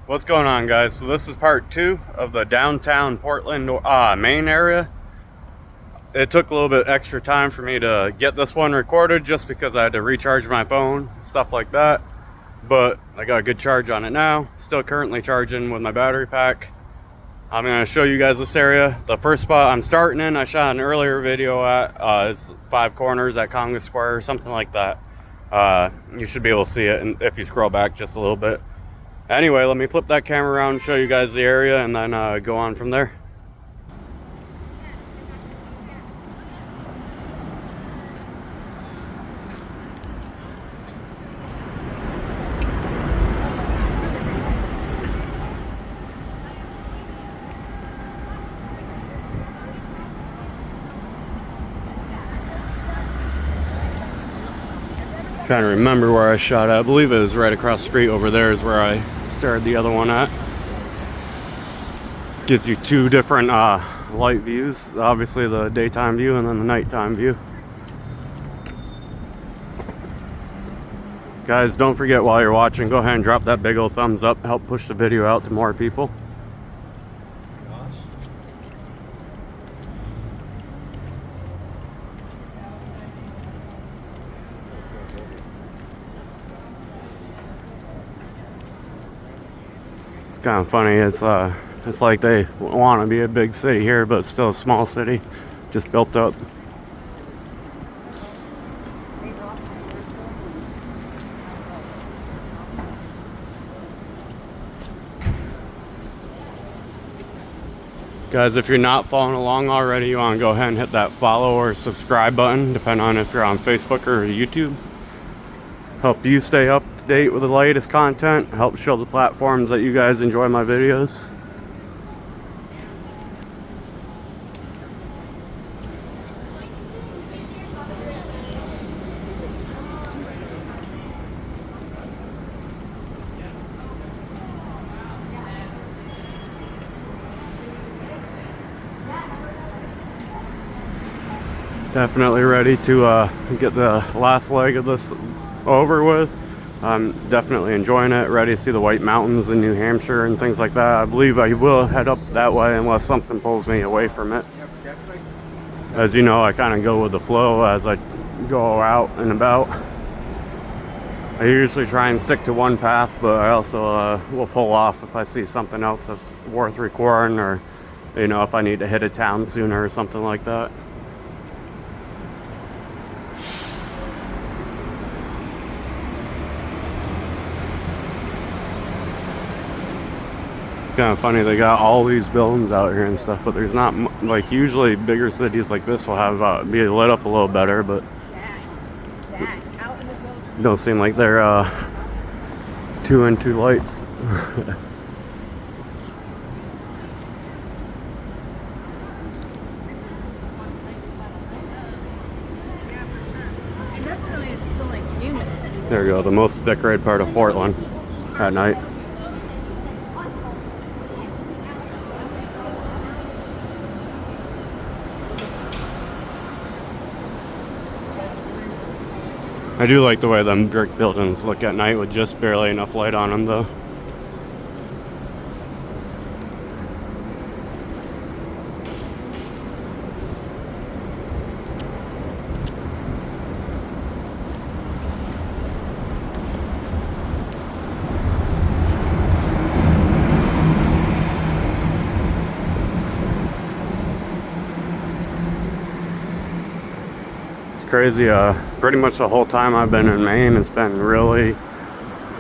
What's going on, guys? So this is part 2 of the downtown Portland, Maine area. It took a little bit extra time for me to get this one recorded just because I had to recharge my phone, stuff like that. But I got a good charge on it now. Still currently charging with my battery pack. I'm going to show you guys this area. The first spot I'm starting in, I shot an earlier video at. It's Five Corners at Congress Square or something like that. You should be able to see it if you scroll back just a little bit. Anyway, let me flip that camera around and show you guys the area and then go on from there. Trying to remember where I shot at. I believe it was right across the street over there is where I started the other one at. Gives you two different light views. Obviously the daytime view and then the nighttime view. Guys, don't forget while you're watching, go ahead and drop that big old thumbs up. Help push the video out to more people. It's kind of funny. It's like they want to be a big city here, but it's still a small city, just built up. Guys, if you're not following along already, you want to go ahead and hit that follow or subscribe button, depending on if you're on Facebook or YouTube. Help you stay up to date with the latest content. Help show the platforms that you guys enjoy my videos. Definitely ready to get the last leg of this over with. I'm definitely enjoying it. Ready to see the White Mountains in New Hampshire and things like that. I believe I will head up that way unless something pulls me away from it. As you know, I kind of go with the flow as I go out and about. I usually try and stick to one path, but I also will pull off if I see something else that's worth recording, or you know, if I need to hit a town sooner or something like that. Kind of funny, they got all these buildings out here and stuff, but there's not, like, usually bigger cities like this will have be lit up a little better, but don't seem like they're two and two lights. There you go, the most decorated part of Portland at night. I do like the way them brick buildings look at night with just barely enough light on them, though. Crazy. Pretty much the whole time I've been in Maine, it's been really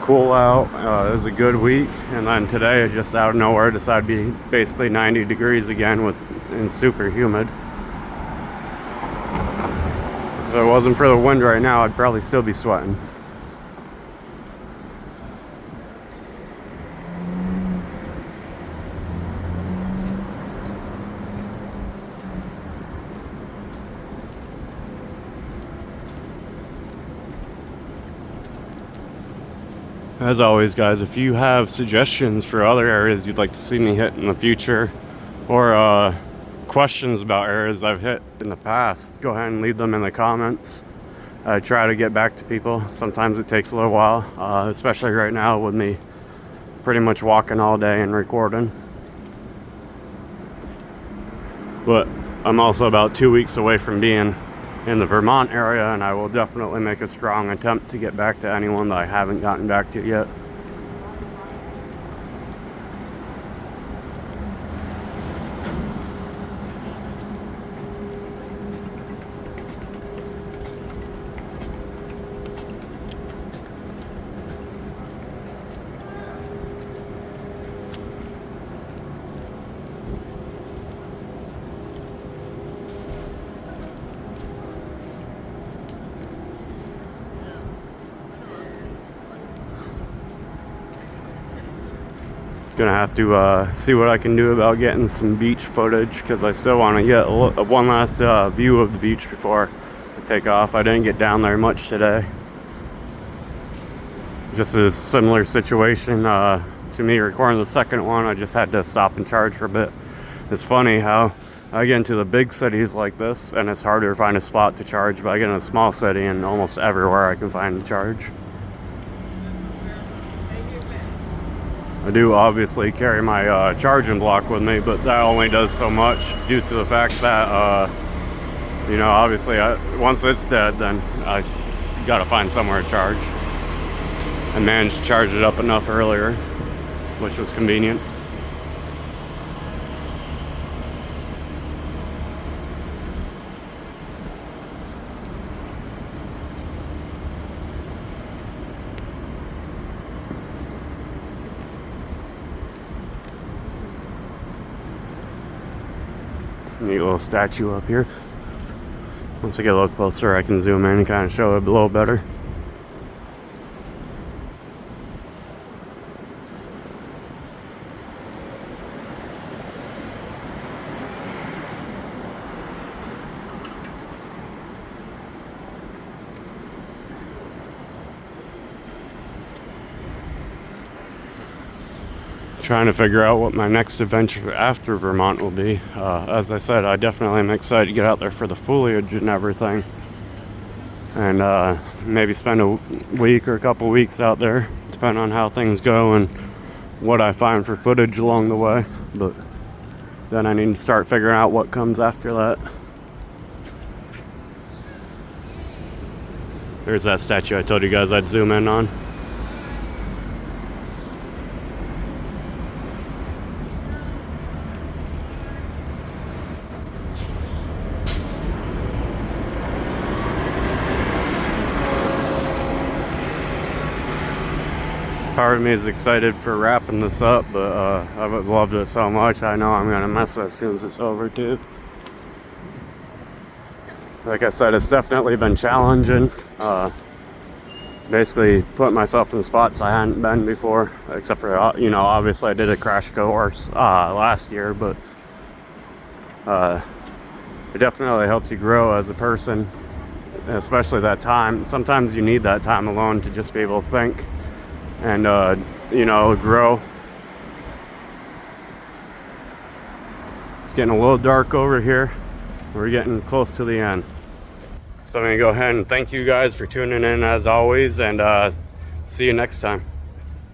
cool out. It was a good week, and then today, just out of nowhere, decided to be basically 90 degrees again and super humid. If it wasn't for the wind right now, I'd probably still be sweating. As always, guys, if you have suggestions for other areas you'd like to see me hit in the future, or questions about areas I've hit in the past, go ahead and leave them in the comments. I try to get back to people. Sometimes it takes a little while, especially right now with me pretty much walking all day and recording. But I'm also about 2 weeks away from being in the Vermont area, and I will definitely make a strong attempt to get back to anyone that I haven't gotten back to yet. Gonna have to see what I can do about getting some beach footage, because I still want to get one last view of the beach before I take off. I didn't get down there much today. Just a similar situation to me recording the second one. I just had to stop and charge for a bit. It's funny how I get into the big cities like this and it's harder to find a spot to charge, but I get in a small city and almost everywhere I can find a charge. I do obviously carry my charging block with me, but that only does so much due to the fact that, you know, obviously once it's dead, then I gotta find somewhere to charge. I managed to charge it up enough earlier, which was convenient. Neat little statue up here. Once we get a little closer, I can zoom in and kind of show it a little better. Trying to figure out what my next adventure after Vermont will be. As I said, I definitely am excited to get out there for the foliage and everything, and maybe spend a week or a couple weeks out there, depending on how things go and what I find for footage along the way. But then I need to start figuring out what comes after that. There's that statue I told you guys I'd zoom in on. Part of me is excited for wrapping this up, but I've loved it so much. I know I'm gonna mess with it as soon as it's over too. Like I said, it's definitely been challenging. Basically putting myself in spots I hadn't been before, except for, you know, obviously I did a crash course last year, but it definitely helps you grow as a person, especially that time. Sometimes you need that time alone to just be able to think and you know, grow. It's getting a little dark over here. We're getting close to the end, so I'm gonna go ahead and thank you guys for tuning in as always, and see you next time.